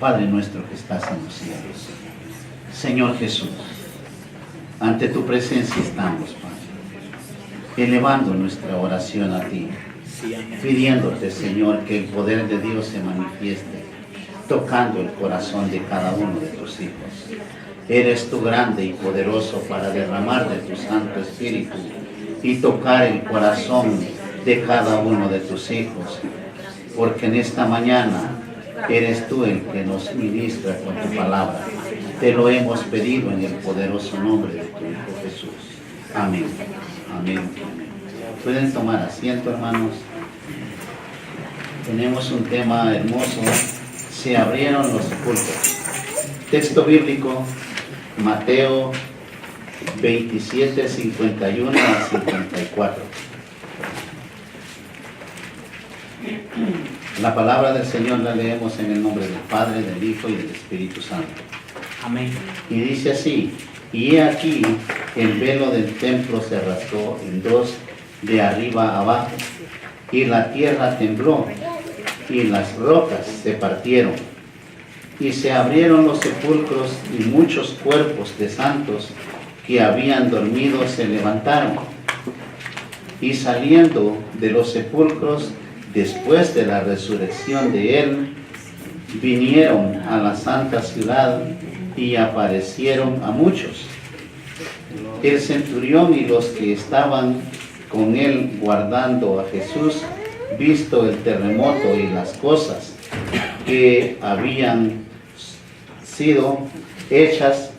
Padre nuestro que estás en los cielos. Señor Jesús, ante tu presencia estamos, Padre, elevando nuestra oración a ti, pidiéndote, Señor, que el poder de Dios se manifieste, tocando el corazón de cada uno de tus hijos. Eres tú grande y poderoso para derramar de tu Santo Espíritu y tocar el corazón de cada uno de tus hijos, porque en esta mañana eres tú el que nos ministra con tu palabra. Te lo hemos pedido en el poderoso nombre de tu Hijo Jesús. Amén. Amén. Amén. Pueden tomar asiento, hermanos. Tenemos un tema hermoso. Se abrieron los sepulcros. Texto bíblico, Mateo 27, 51 a 54. La palabra del Señor la leemos en el nombre del Padre, del Hijo y del Espíritu Santo. Amén. Y dice así: y he aquí, el velo del templo se rasgó en dos, de arriba a abajo, y la tierra tembló, y las rocas se partieron, y se abrieron los sepulcros, y muchos cuerpos de santos que habían dormido se levantaron, y saliendo de los sepulcros, después de la resurrección de él, vinieron a la santa ciudad y aparecieron a muchos. El centurión y los que estaban con él guardando a Jesús, visto el terremoto y las cosas que habían sido hechas,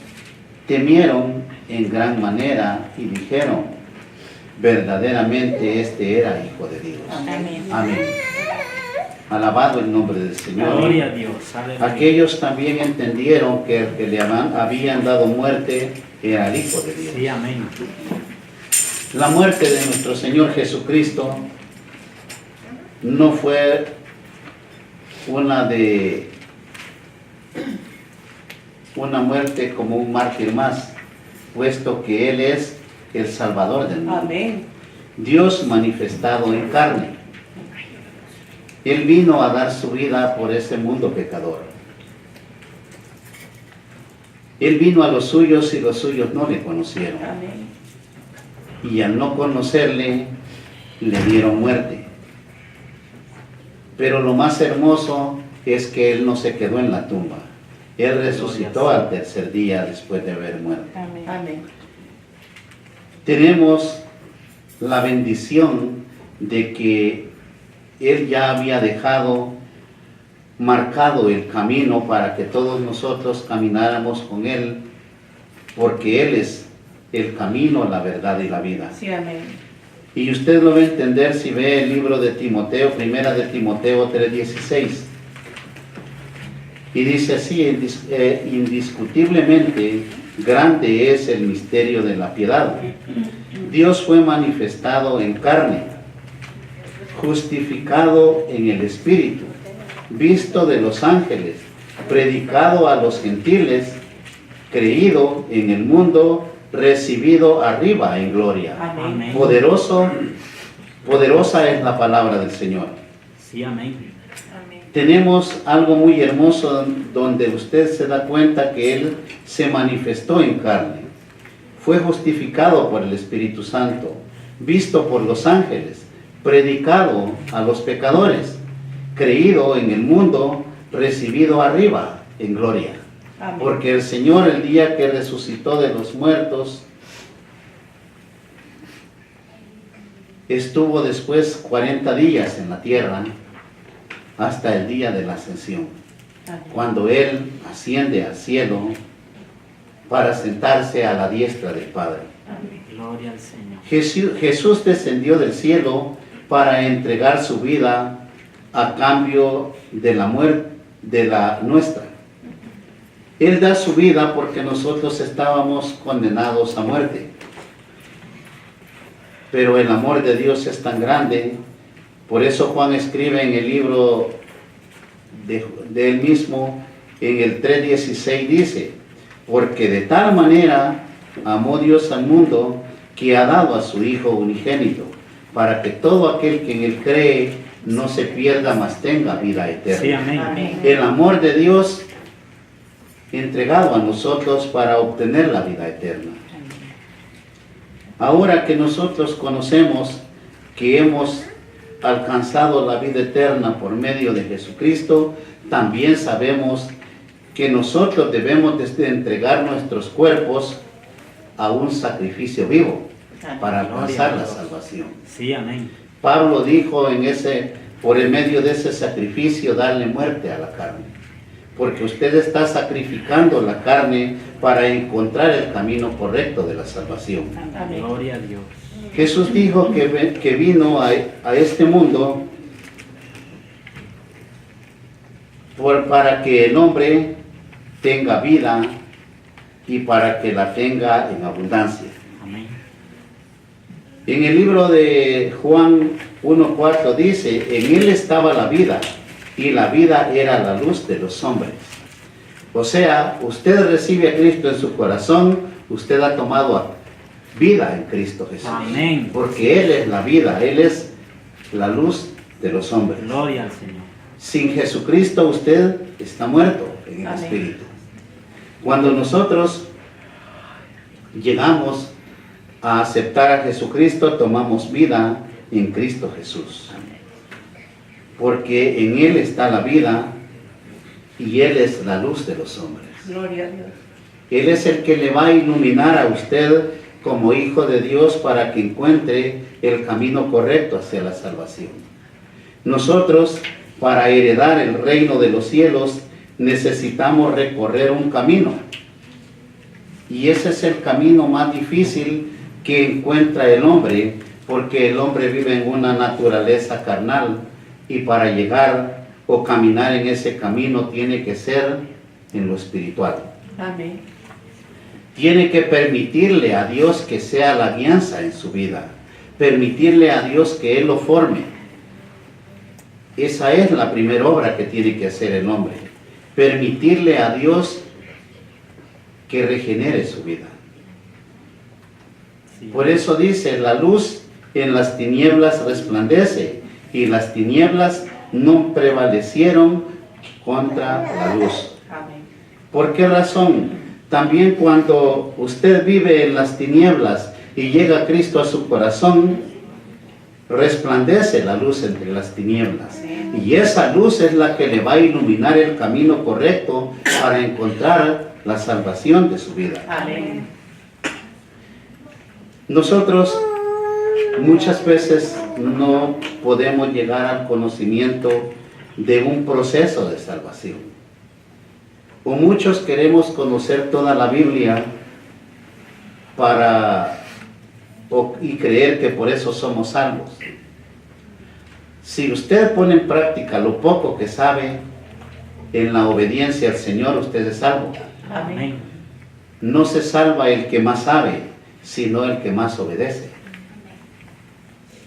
temieron en gran manera y dijeron: verdaderamente este era Hijo de Dios. Amén. Amén. Alabado el nombre del Señor. Gloria a Dios. Aleluya. Aquellos también entendieron que el que le habían dado muerte era el Hijo de Dios. Sí, amén. La muerte de nuestro Señor Jesucristo no fue una muerte como un mártir más, puesto que Él es el Salvador del mundo. Amén. Dios manifestado en carne. Él vino a dar su vida por ese mundo pecador. Él vino a los suyos y los suyos no le conocieron. Amén. Y al no conocerle, le dieron muerte. Pero lo más hermoso es que Él no se quedó en la tumba. Él resucitó al tercer día después de haber muerto. Amén. Amén. Tenemos la bendición de que Él ya había dejado marcado el camino para que todos nosotros camináramos con Él, porque Él es el camino, la verdad y la vida. Sí, amén. Y usted lo va a entender si ve el libro de Timoteo, primera de Timoteo 3:16. Y dice así: indiscutiblemente grande es el misterio de la piedad. Dios fue manifestado en carne, justificado en el Espíritu, visto de los ángeles, predicado a los gentiles, creído en el mundo, recibido arriba en gloria. Amén. Poderosa es la palabra del Señor. Sí, amén. Amén. Tenemos algo muy hermoso donde usted se da cuenta que Él se manifestó en carne. Fue justificado por el Espíritu Santo, visto por los ángeles, predicado a los pecadores, creído en el mundo, recibido arriba en gloria. Amén. Porque el Señor, el día que resucitó de los muertos, estuvo después 40 días en la tierra hasta el día de la ascensión, Amén. cuando Él asciende al cielo para sentarse a la diestra del Padre. Amén. Gloria al Señor. Jesús descendió del cielo para entregar su vida a cambio de la muerte de la nuestra. Él da su vida porque nosotros estábamos condenados a muerte. Pero el amor de Dios es tan grande, por eso Juan escribe en el libro de él mismo, en el 3:16 dice: porque de tal manera amó Dios al mundo, que ha dado a su Hijo unigénito, para que todo aquel que en Él cree no se pierda, mas tenga vida eterna. Sí, amén. Amén. El amor de Dios entregado a nosotros para obtener la vida eterna. Ahora que nosotros conocemos que hemos alcanzado la vida eterna por medio de Jesucristo, también sabemos que nosotros debemos de entregar nuestros cuerpos a un sacrificio vivo para alcanzar la salvación. Sí, amén. Pablo dijo por el medio de ese sacrificio, darle muerte a la carne, porque usted está sacrificando la carne para encontrar el camino correcto de la salvación. Amén. Gloria a Dios. Jesús dijo que vino a este mundo para que el hombre tenga vida y para que la tenga en abundancia. Amén. En el libro de Juan 1:4 dice, en él estaba la vida, y la vida era la luz de los hombres. O sea, usted recibe a Cristo en su corazón, usted ha tomado vida en Cristo Jesús. Amén. Porque Él es la vida, Él es la luz de los hombres. Gloria al Señor. Sin Jesucristo usted está muerto en el Amén. Espíritu. Cuando nosotros llegamos a aceptar a Jesucristo, tomamos vida en Cristo Jesús. Porque en Él está la vida y Él es la luz de los hombres. Gloria a Dios. Él es el que le va a iluminar a usted como hijo de Dios para que encuentre el camino correcto hacia la salvación. Nosotros, para heredar el reino de los cielos, necesitamos recorrer un camino. Y ese es el camino más difícil que encuentra el hombre, porque el hombre vive en una naturaleza carnal y para llegar o caminar en ese camino tiene que ser en lo espiritual. Amén. Tiene que permitirle a Dios que sea la guianza en su vida, permitirle a Dios que Él lo forme. Esa es la primera obra que tiene que hacer el hombre, permitirle a Dios que regenere su vida. Sí. Por eso dice, la luz en las tinieblas resplandece, y las tinieblas no prevalecieron contra la luz. Amén. ¿Por qué razón? También cuando usted vive en las tinieblas y llega Cristo a su corazón, resplandece la luz entre las tinieblas. Y esa luz es la que le va a iluminar el camino correcto para encontrar la salvación de su vida. Amén. Nosotros muchas veces no podemos llegar al conocimiento de un proceso de salvación. O muchos queremos conocer toda la Biblia y creer que por eso somos salvos. Si usted pone en práctica lo poco que sabe en la obediencia al Señor, usted es salvo. Amén. No se salva el que más sabe, sino el que más obedece.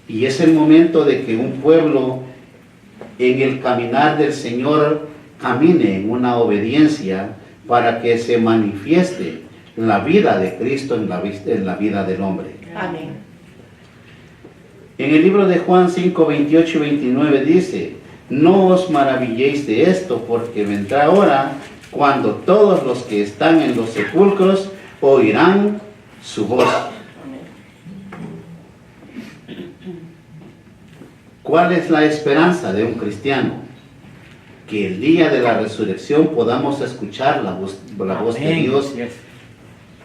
Y es el momento de que un pueblo en el caminar del Señor camine en una obediencia para que se manifieste la vida de Cristo en la vida del hombre. Amén. En el libro de Juan 5, 28 y 29 dice, no os maravilléis de esto, porque vendrá hora cuando todos los que están en los sepulcros oirán su voz. ¿Cuál es la esperanza de un cristiano? Que el día de la resurrección podamos escuchar la voz de Amén. Dios Así es.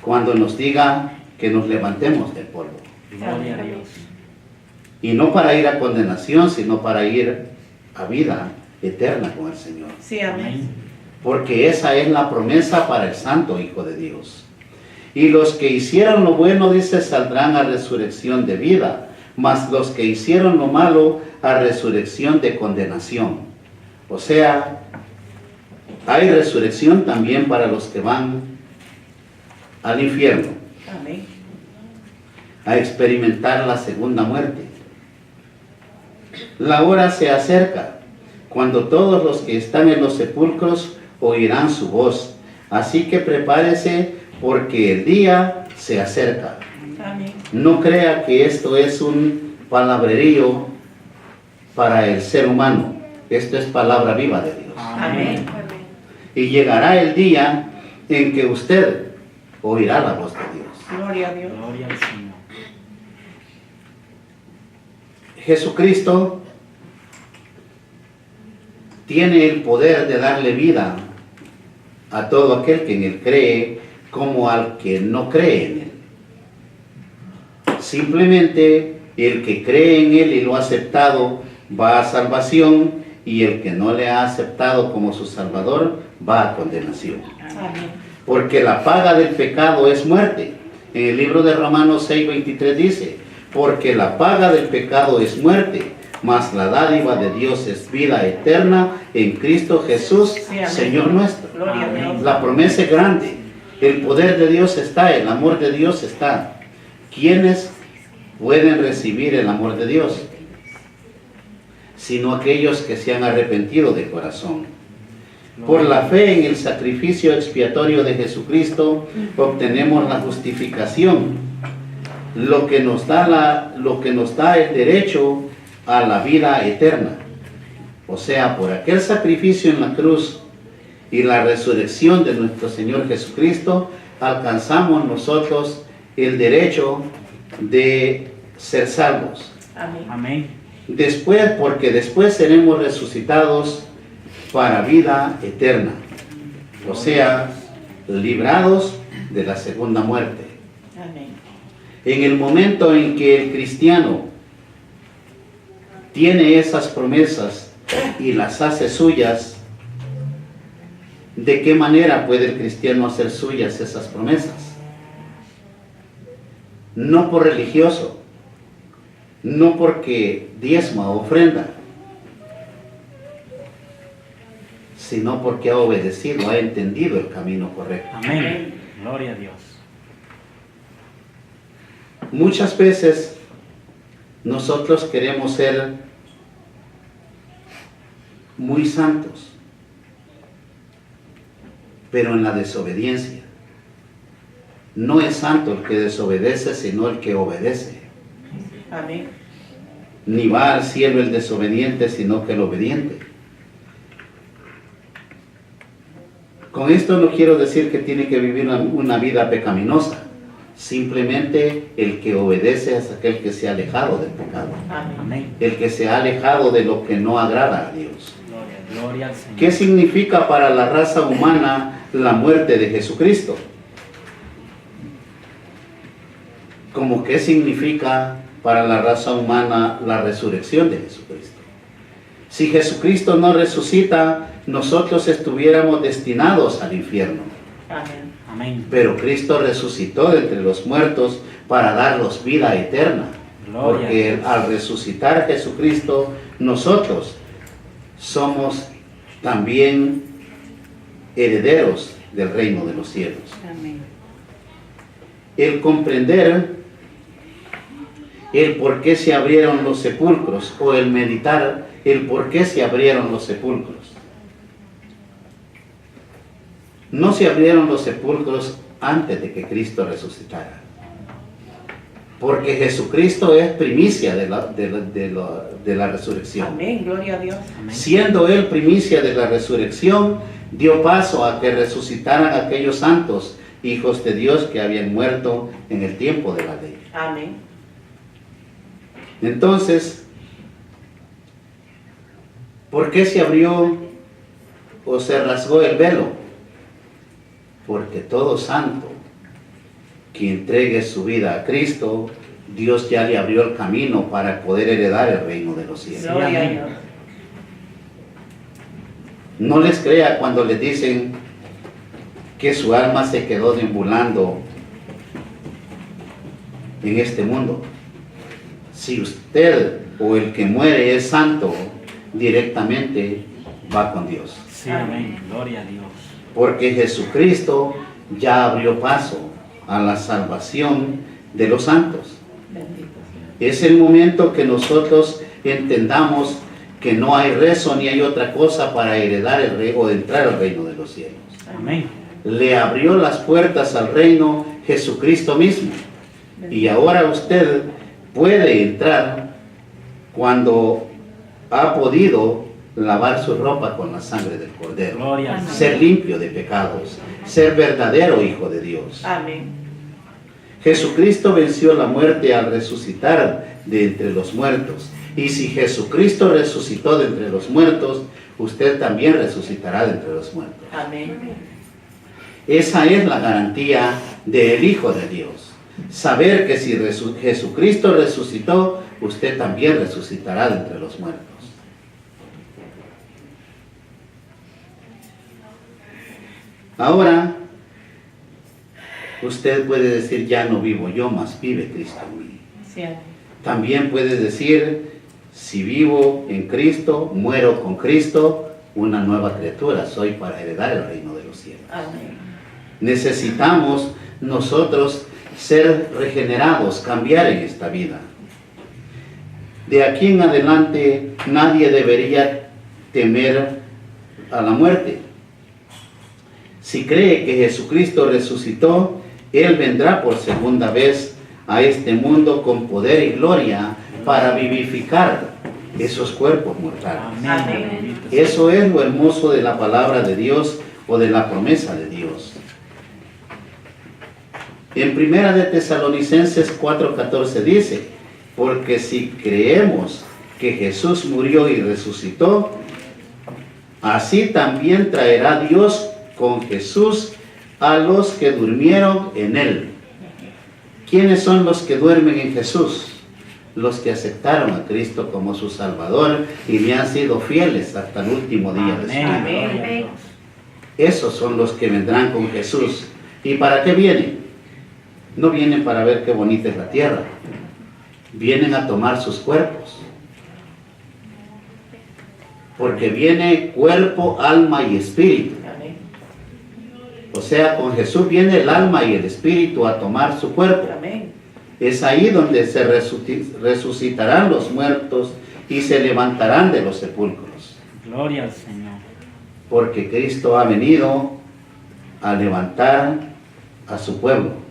cuando nos diga que nos levantemos del polvo. Gloria a Dios. Y no para ir a condenación, sino para ir a vida eterna con el Señor. Sí, amén. Amén. Porque esa es la promesa para el santo Hijo de Dios. Y los que hicieron lo bueno, dice, saldrán a resurrección de vida, mas los que hicieron lo malo, a resurrección de condenación. O sea, hay resurrección también para los que van al infierno, Amén. a experimentar la segunda muerte. La hora se acerca, cuando todos los que están en los sepulcros oirán su voz. Así que prepárese, porque el día se acerca. Amén. No crea que esto es un palabrerío para el ser humano. Esto es palabra viva de Dios. Amén. Y llegará el día en que usted oirá la voz de Dios. Gloria a Dios. Gloria al Señor. Jesucristo tiene el poder de darle vida a todo aquel que en Él cree, como al que no cree en Él. Simplemente el que cree en Él y lo ha aceptado va a salvación, y el que no le ha aceptado como su Salvador va a condenación. Amén. Porque la paga del pecado es muerte. En el libro de Romanos 6:23 dice, porque la paga del pecado es muerte, mas la dádiva de Dios es vida eterna en Cristo Jesús, Sí, amén. Señor nuestro. Gloria a Dios. La promesa es grande, el poder de Dios está, el amor de Dios está. ¿Quiénes pueden recibir el amor de Dios? Sino aquellos que se han arrepentido de corazón. Por la fe en el sacrificio expiatorio de Jesucristo obtenemos la justificación, lo que nos da el derecho a la vida eterna. O sea, por aquel sacrificio en la cruz y la resurrección de nuestro Señor Jesucristo, alcanzamos nosotros el derecho de ser salvos. Amén. Amén. Porque después seremos resucitados para vida eterna. O sea, librados de la segunda muerte. Amén. En el momento en que el cristiano tiene esas promesas y las hace suyas, ¿de qué manera puede el cristiano hacer suyas esas promesas? No por religioso, no porque diezma o ofrenda, sino porque ha obedecido, ha entendido el camino correcto. Amén. Gloria a Dios. Muchas veces nosotros queremos ser muy santos, pero en la desobediencia. No es santo el que desobedece, sino el que obedece. Amén. Ni va al cielo el desobediente, sino que el obediente. Con esto no quiero decir que tiene que vivir una vida pecaminosa. Simplemente el que obedece es aquel que se ha alejado del pecado. Amén. Amén. El que se ha alejado de lo que no agrada a Dios. Gloria al Señor. ¿Qué significa para la raza humana la muerte de Jesucristo? ¿Cómo qué significa para la raza humana la resurrección de Jesucristo? Si Jesucristo no resucita, nosotros estuviéramos destinados al infierno. Amén. Amén. Pero Cristo resucitó de entre los muertos para darnos vida eterna. Gloria a Porque Dios. al resucitar Jesucristo, nosotros somos también herederos del reino de los cielos. Amén. El comprender el por qué se abrieron los sepulcros, o el meditar el por qué se abrieron los sepulcros. No se abrieron los sepulcros antes de que Cristo resucitara, porque Jesucristo es primicia de la resurrección. Amén. Gloria a Dios. Amén. Siendo Él primicia de la resurrección, dio paso a que resucitaran aquellos santos hijos de Dios que habían muerto en el tiempo de la ley. Amén. Entonces, ¿por qué se abrió o se rasgó el velo? Porque todo santo que entregue su vida a Cristo, Dios ya le abrió el camino para poder heredar el reino de los cielos. Gloria a amén. Dios. No les crea cuando les dicen que su alma se quedó deambulando en este mundo. Si usted o el que muere es santo, directamente va con Dios. Sí, amén. Gloria a Dios. Porque Jesucristo ya abrió paso a la salvación de los santos. Bendito sea. Es el momento que nosotros entendamos que no hay rezo ni hay otra cosa para heredar el reino o entrar al reino de los cielos. Amén. Le abrió las puertas al reino Jesucristo mismo. Y ahora usted puede entrar cuando ha podido lavar su ropa con la sangre del Cordero. Gloria al Amén. Ser limpio de pecados. ser verdadero hijo de Dios. Amén. Jesucristo venció la muerte al resucitar de entre los muertos. Y si Jesucristo resucitó de entre los muertos, usted también resucitará de entre los muertos. Amén. Esa es la garantía del Hijo de Dios. Saber que si Jesucristo resucitó, usted también resucitará de entre los muertos. Ahora, usted puede decir, ya no vivo yo, mas vive Cristo en mí. Sí, amén. También puede decir, si vivo en Cristo, muero con Cristo, una nueva criatura soy para heredar el reino de los cielos. Amén. Necesitamos nosotros ser regenerados, cambiar en esta vida. De aquí en adelante nadie debería temer a la muerte. Si cree que Jesucristo resucitó, Él vendrá por segunda vez a este mundo con poder y gloria para vivificar esos cuerpos mortales. Amén. Eso es lo hermoso de la palabra de Dios o de la promesa de Dios. En Primera de Tesalonicenses 4:14 dice, porque si creemos que Jesús murió y resucitó, así también traerá Dios con Jesús a los que durmieron en Él. ¿Quiénes son los que duermen en Jesús? Los que aceptaron a Cristo como su Salvador y le han sido fieles hasta el último día de su vida. Amén. Esos son los que vendrán con Jesús. ¿Y para qué vienen? No vienen para ver qué bonita es la tierra. Vienen a tomar sus cuerpos. Porque viene cuerpo, alma y espíritu. Amén. O sea, con Jesús viene el alma y el espíritu a tomar su cuerpo. Amén. Es ahí donde se resucitarán los muertos y se levantarán de los sepulcros. Gloria al Señor. Porque Cristo ha venido a levantar a su pueblo.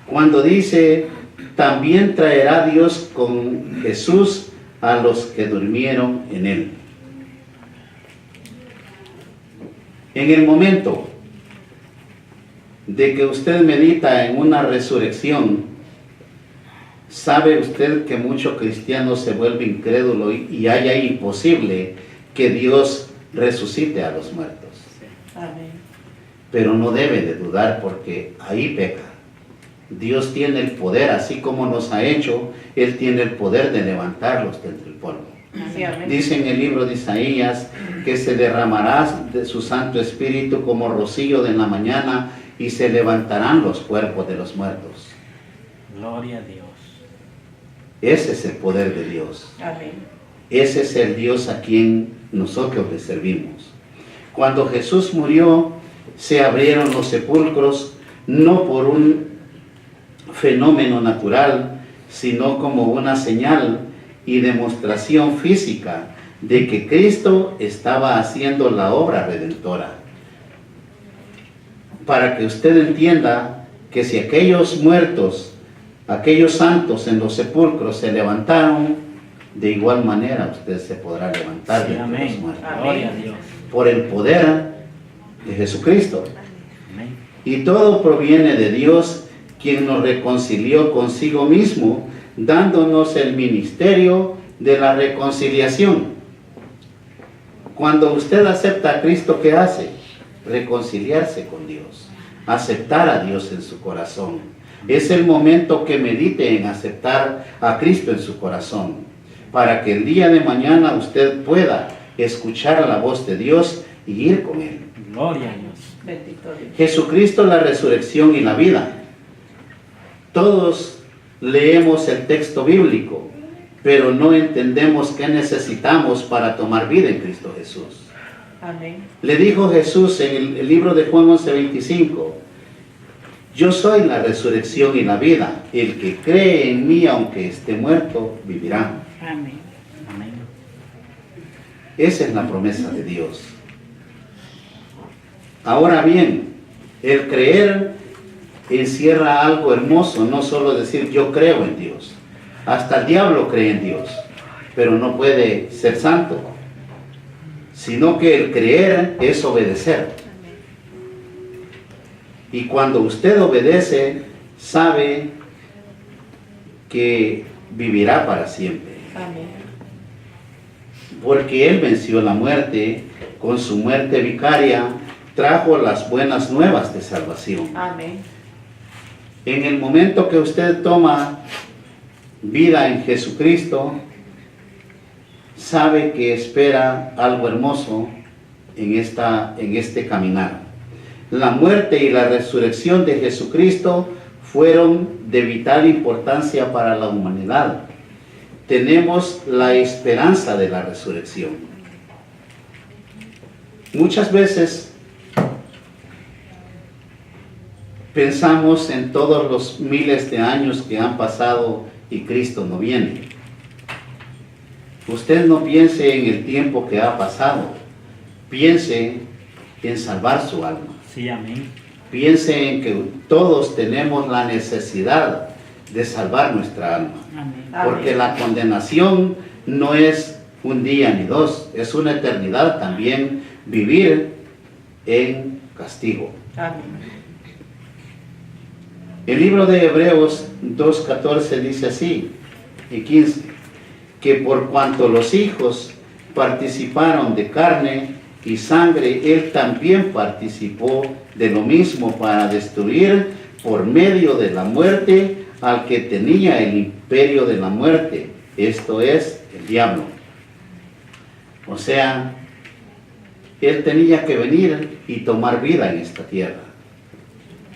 Cuando dice, también traerá Dios con Jesús a los que durmieron en Él. En el momento de que usted medita en una resurrección, sabe usted que muchos cristianos se vuelven incrédulos y haya imposible que Dios resucite a los muertos. Amén. Pero no debe de dudar porque ahí peca. Dios tiene el poder, así como nos ha hecho, Él tiene el poder de levantarlos de entre el polvo. Sí, amén. Dice en el libro de Isaías que se derramará de su Santo Espíritu como rocío de la mañana y se levantarán los cuerpos de los muertos. Gloria a Dios. Ese es el poder de Dios. Amén. Ese es el Dios a quien nosotros le servimos. Cuando Jesús murió, se abrieron los sepulcros, no por un fenómeno natural, sino como una señal y demostración física de que Cristo estaba haciendo la obra redentora. Para que usted entienda que si aquellos muertos, aquellos santos en los sepulcros se levantaron, de igual manera usted se podrá levantar de entre los muertos. Gloria a Dios. Por el poder de Jesucristo. Amén. Y todo proviene de Dios, quien nos reconcilió consigo mismo, dándonos el ministerio de la reconciliación. Cuando usted acepta a Cristo, ¿qué hace? Reconciliarse con Dios, aceptar a Dios en su corazón. Es el momento que medite en aceptar a Cristo en su corazón, para que el día de mañana usted pueda escuchar la voz de Dios y ir con Él. Gloria a Dios. Bendito Dios. Jesucristo, la resurrección y la vida. Todos leemos el texto bíblico, pero no entendemos qué necesitamos para tomar vida en Cristo Jesús. Amén. Le dijo Jesús en el libro de Juan 11:25, yo soy la resurrección y la vida, el que cree en mí aunque esté muerto, vivirá. Amén. Amén. Esa es la promesa de Dios. Ahora bien, el creer encierra algo hermoso, no solo decir yo creo en Dios. Hasta el diablo cree en Dios, pero no puede ser santo. sino que el creer es obedecer. Y cuando usted obedece, sabe que vivirá para siempre. Amén. Porque Él venció la muerte, con su muerte vicaria, trajo las buenas nuevas de salvación. Amén. En el momento que usted toma vida en Jesucristo, sabe que espera algo hermoso en este caminar. La muerte y la resurrección de Jesucristo fueron de vital importancia para la humanidad. Tenemos la esperanza de la resurrección. Muchas veces pensamos en todos los miles de años que han pasado y Cristo no viene. Usted no piense en el tiempo que ha pasado, piense en salvar su alma. Sí, amén. Piense en que todos tenemos la necesidad de salvar nuestra alma. Amén. Porque la condenación no es un día ni dos, es una eternidad también vivir en castigo. Amén. El libro de Hebreos 2:14 dice así, y 15, que por cuanto los hijos participaron de carne y sangre, Él también participó de lo mismo para destruir por medio de la muerte al que tenía el imperio de la muerte, esto es, el diablo. O sea, Él tenía que venir y tomar vida en esta tierra,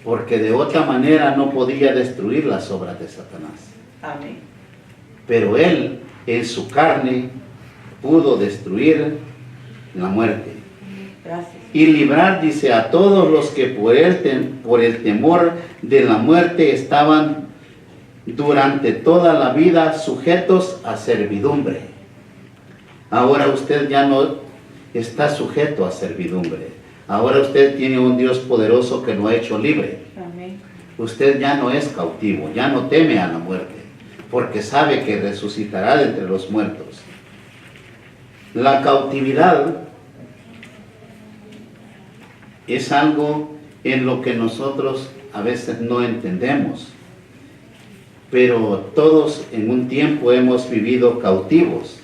porque de otra manera no podía destruir las obras de Satanás. Amén. Pero Él, en su carne, pudo destruir la muerte. Gracias. Y librar, dice, a todos los que por el temor de la muerte estaban durante toda la vida sujetos a servidumbre. Ahora usted ya no está sujeto a servidumbre. Ahora usted tiene un Dios poderoso que lo ha hecho libre. Amén. Usted ya no es cautivo, ya no teme a la muerte, porque sabe que resucitará de entre los muertos. La cautividad es algo en lo que nosotros a veces no entendemos, pero todos en un tiempo hemos vivido cautivos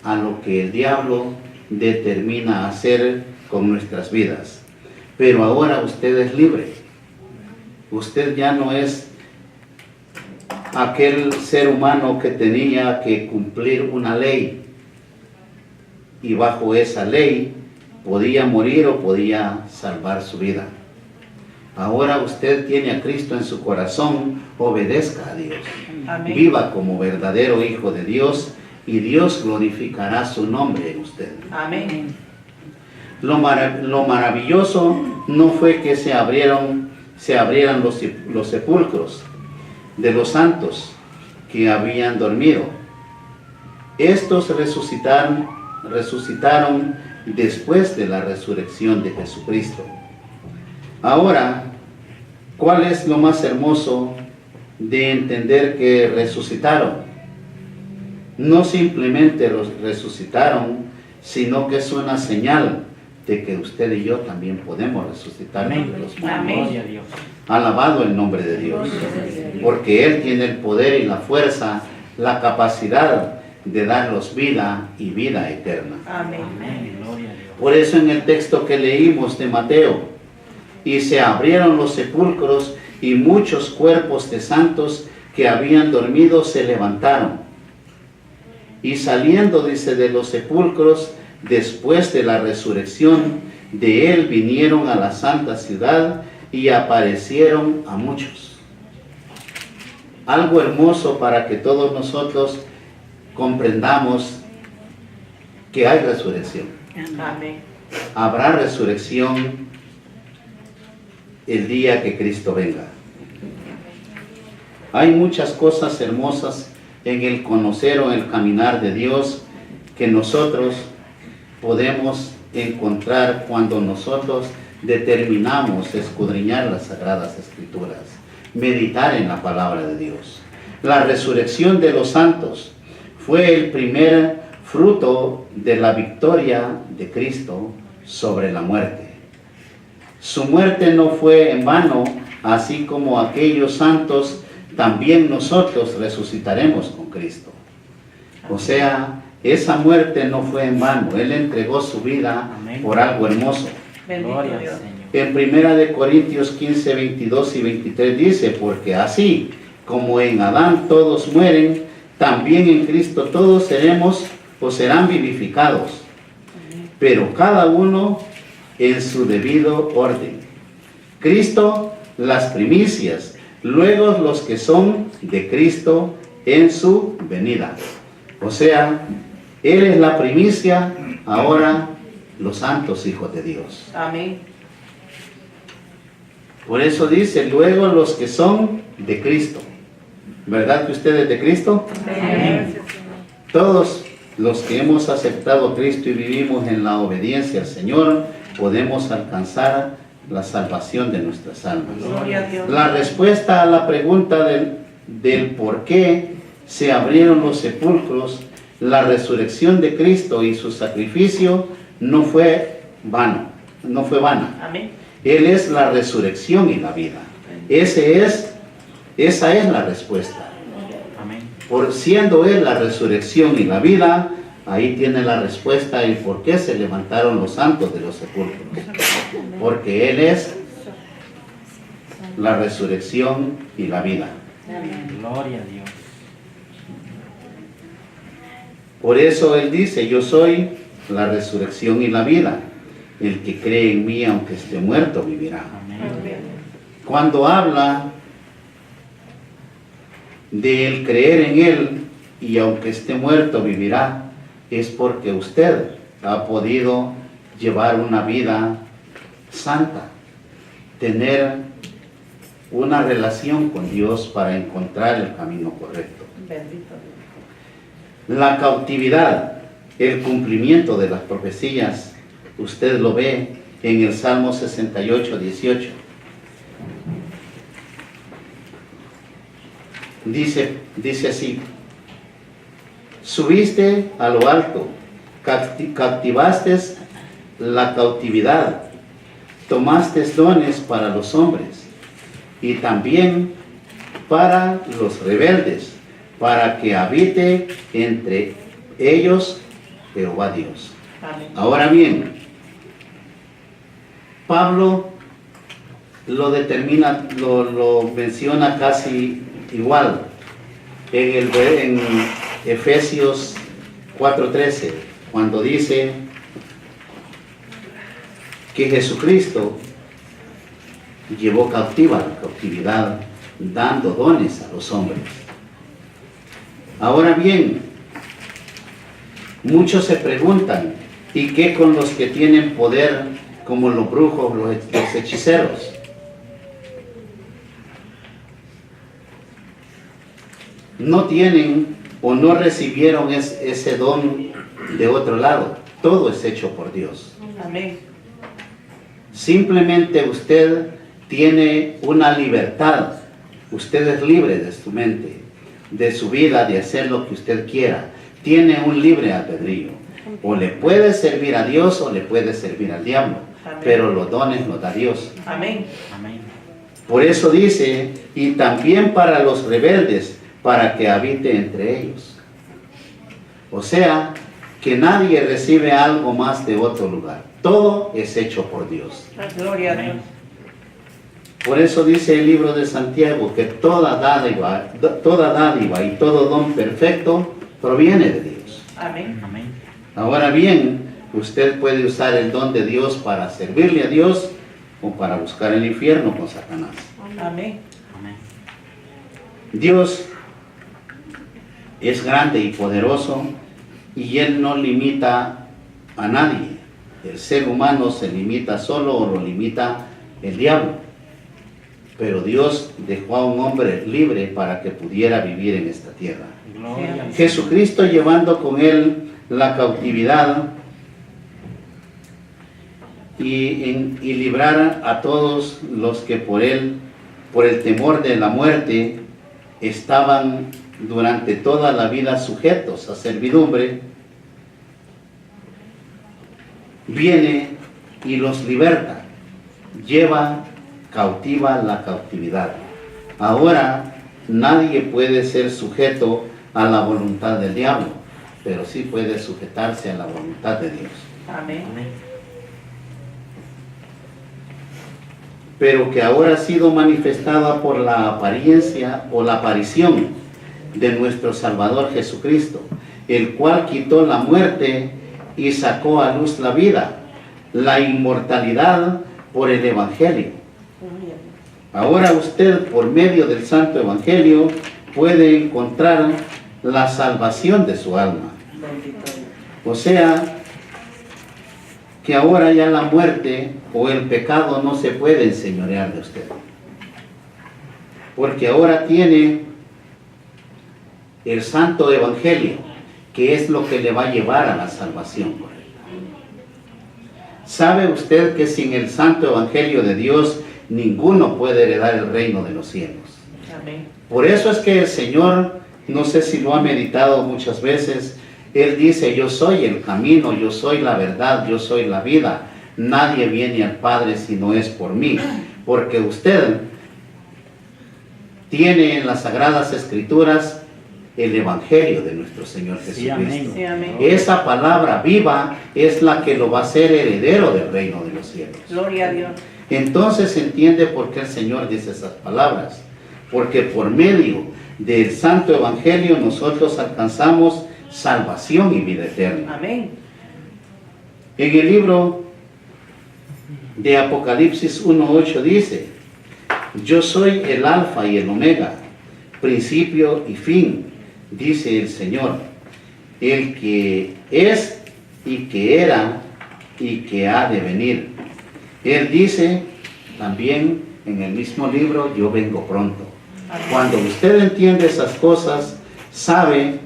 a lo que el diablo determina hacer con nuestras vidas. Pero ahora usted es libre. Usted ya no es aquel ser humano que tenía que cumplir una ley y bajo esa ley podía morir o podía salvar su vida. Ahora usted tiene a Cristo en su corazón, obedezca a Dios. Amén. Viva como verdadero hijo de Dios y Dios glorificará su nombre en usted. Amén. Lo maravilloso no fue que se abrieran los sepulcros de los santos que habían dormido. Estos resucitaron después de la resurrección de Jesucristo. Ahora, ¿cuál es lo más hermoso de entender que resucitaron? No simplemente los resucitaron, sino que es una señal de que usted y yo también podemos resucitar de los muertos. Amén. Gloria a Dios. Alabado el nombre de Dios, porque Él tiene el poder y la fuerza, la capacidad de darnos vida y vida eterna. Amén. Amén. Gloria a Dios. Por eso en el texto que leímos de Mateo, y se abrieron los sepulcros y muchos cuerpos de santos que habían dormido se levantaron. Y saliendo, dice, de los sepulcros, después de la resurrección de Él, vinieron a la santa ciudad y aparecieron a muchos. Algo hermoso para que todos nosotros comprendamos que hay resurrección. Amén. Habrá resurrección el día que Cristo venga. Hay muchas cosas hermosas en el conocer o en el caminar de Dios que nosotros podemos encontrar cuando nosotros determinamos escudriñar las Sagradas Escrituras, meditar en la palabra de Dios. La resurrección de los santos fue fruto de la victoria de Cristo sobre la muerte. Su muerte no fue en vano, así como aquellos santos, también nosotros resucitaremos con Cristo. O sea, esa muerte no fue en vano. Él entregó su vida Amén. por algo hermoso. Bendito Gloria al Dios. Señor. En Primera de Corintios 15, 22 y 23 dice, porque así como en Adán todos mueren, también en Cristo todos seremos o serán vivificados, pero cada uno en su debido orden. Cristo las primicias, luego los que son de Cristo en su venida. O sea, Él es la primicia, ahora los santos hijos de Dios. Amén. Por eso dice, luego los que son de Cristo. ¿Verdad que usted es de Cristo? Amén. Todos los que hemos aceptado a Cristo y vivimos en la obediencia al Señor, podemos alcanzar la salvación de nuestras almas. Gloria a Dios. La respuesta a la pregunta del por qué se abrieron los sepulcros, la resurrección de Cristo y su sacrificio no fue vano, no fue vana. Amén. Él es la resurrección y la vida. Esa es la respuesta. Amén. Por siendo Él la resurrección y la vida, ahí tiene la respuesta y por qué se levantaron los santos de los sepulcros. Porque Él es la resurrección y la vida. Gloria a Dios. Por eso Él dice, yo soy la resurrección y la vida. El que cree en mí, aunque esté muerto, vivirá. Amén. Cuando habla del creer en Él y aunque esté muerto vivirá, es porque usted ha podido llevar una vida santa, tener una relación con Dios para encontrar el camino correcto. Bendito Dios. La cautividad, el cumplimiento de las profecías, usted lo ve en el Salmo 68, 18. Dice así, subiste a lo alto, captivaste la cautividad, tomaste dones para los hombres y también para los rebeldes, para que habite entre ellos Jehová Dios. Amén. Ahora bien, Pablo lo determina, lo menciona casi igual en Efesios 4:13, cuando dice que Jesucristo llevó cautiva la cautividad, dando dones a los hombres. Ahora bien, muchos se preguntan, ¿y qué con los que tienen poder como los brujos, los hechiceros? No tienen o no recibieron ese don de otro lado. Todo es hecho por Dios. Amén. Simplemente usted tiene una libertad. Usted es libre de su mente, de su vida, de hacer lo que usted quiera. Tiene un libre albedrío. O le puede servir a Dios o le puede servir al diablo. Amén. Pero los dones los da Dios. Amén. Amén. Por eso dice, y también para los rebeldes, para que habite entre ellos. O sea, que nadie recibe algo más de otro lugar. Todo es hecho por Dios. Gloria a Dios. Amén. Por eso dice el libro de Santiago que toda dádiva y todo don perfecto proviene de Dios. Amén. Amén. Ahora bien, usted puede usar el don de Dios para servirle a Dios o para buscar el infierno con Satanás. Amén. Amén. Dios es grande y poderoso y Él no limita a nadie. El ser humano se limita solo o lo limita el diablo. Pero Dios dejó a un hombre libre para que pudiera vivir en esta tierra. Gloria al Señor. Jesucristo llevando con Él la cautividad y librar a todos los que por Él, por el temor de la muerte, estaban durante toda la vida sujetos a servidumbre, viene y los liberta, lleva cautiva la cautividad. Ahora nadie puede ser sujeto a la voluntad del diablo, pero sí puede sujetarse a la voluntad de Dios. Amén. Pero que ahora ha sido manifestada por la apariencia o la aparición de nuestro Salvador Jesucristo, el cual quitó la muerte y sacó a luz la vida, la inmortalidad por el Evangelio. Ahora usted, por medio del Santo Evangelio, puede encontrar la salvación de su alma. Bendito Dios. O sea, que ahora ya la muerte o el pecado no se puede enseñorear de usted. Porque ahora tiene el Santo Evangelio, que es lo que le va a llevar a la salvación correcta. ¿Sabe usted que sin el Santo Evangelio de Dios ninguno puede heredar el reino de los cielos? Amén. Por eso es que el Señor, no sé si lo ha meditado muchas veces, Él dice: yo soy el camino, yo soy la verdad, yo soy la vida. Nadie viene al Padre si no es por mí. Porque usted tiene en las Sagradas Escrituras el Evangelio de nuestro Señor Sí, Jesucristo. Sí, amén. Esa palabra viva es la que lo va a hacer heredero del reino de los cielos. Gloria a Dios. Entonces se entiende por qué el Señor dice esas palabras. Porque por medio del Santo Evangelio nosotros alcanzamos salvación y vida eterna. Amén. En el libro de Apocalipsis 1:8 dice: yo soy el alfa y el omega, principio y fin, dice el Señor, el que es y que era y que ha de venir. Él dice también en el mismo libro: yo vengo pronto. Cuando usted entiende esas cosas, sabe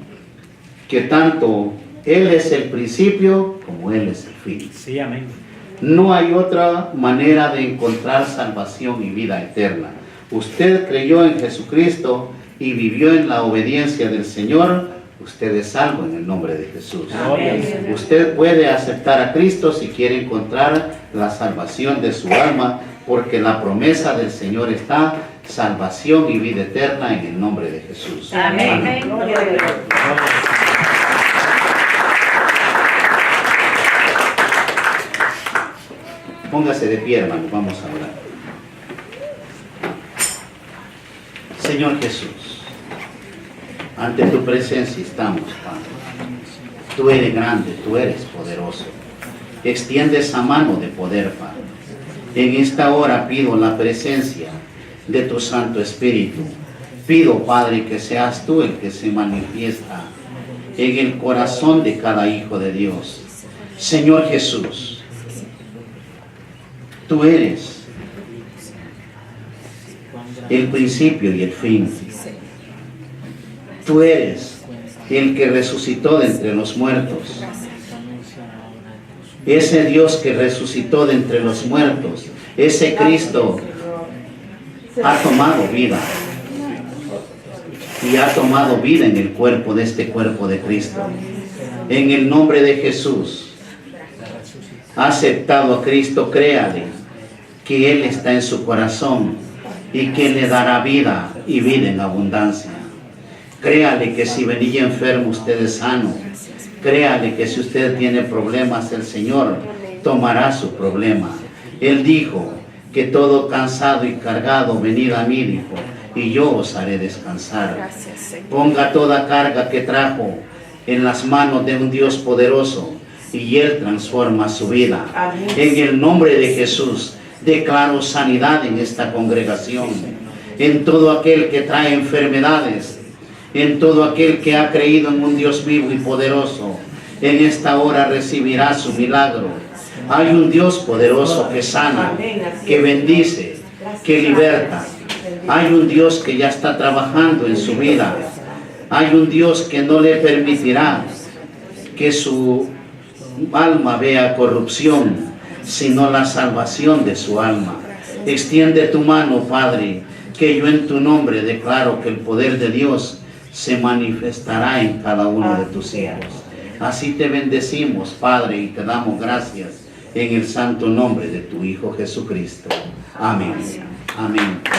que tanto Él es el principio como Él es el fin. Sí, amén. No hay otra manera de encontrar salvación y vida eterna. Usted creyó en Jesucristo y vivió en la obediencia del Señor, usted es salvo en el nombre de Jesús. Gloria al Señor. Usted puede aceptar a Cristo si quiere encontrar la salvación de su alma, porque la promesa del Señor está: salvación y vida eterna en el nombre de Jesús. Amén. Gloria a Dios. Póngase de pie, hermano, vamos a orar. Señor Jesús, ante tu presencia estamos, Padre. Tú eres grande, tú eres poderoso. Extiende esa mano de poder, Padre. En esta hora pido la presencia de tu Santo Espíritu. Pido, Padre, que seas tú el que se manifiesta en el corazón de cada hijo de Dios. Señor Jesús, tú eres el principio y el fin. Tú eres el que resucitó de entre los muertos. Ese Dios que resucitó de entre los muertos, ese Cristo ha tomado vida. Y ha tomado vida en el cuerpo de este cuerpo de Cristo. En el nombre de Jesús, ha aceptado a Cristo, créale que Él está en su corazón y que le dará vida y vida en abundancia. Créale que si venía enfermo usted es sano. Créale que si usted tiene problemas, el Señor tomará su problema. Él dijo que todo cansado y cargado, venid a mí, dijo, y yo os haré descansar. Ponga toda carga que trajo en las manos de un Dios poderoso y Él transforma su vida. En el nombre de Jesús, declaro sanidad en esta congregación, en todo aquel que trae enfermedades, en todo aquel que ha creído en un Dios vivo y poderoso. En esta hora recibirá su milagro. Hay un Dios poderoso que sana, que bendice, que liberta. Hay un Dios que ya está trabajando en su vida. Hay un Dios que no le permitirá que su alma vea corrupción, sino la salvación de su alma. Extiende tu mano, Padre, que yo en tu nombre declaro que el poder de Dios se manifestará en cada uno de tus hijos. Así te bendecimos, Padre, y te damos gracias, en el santo nombre de tu Hijo Jesucristo. Amén. Amén.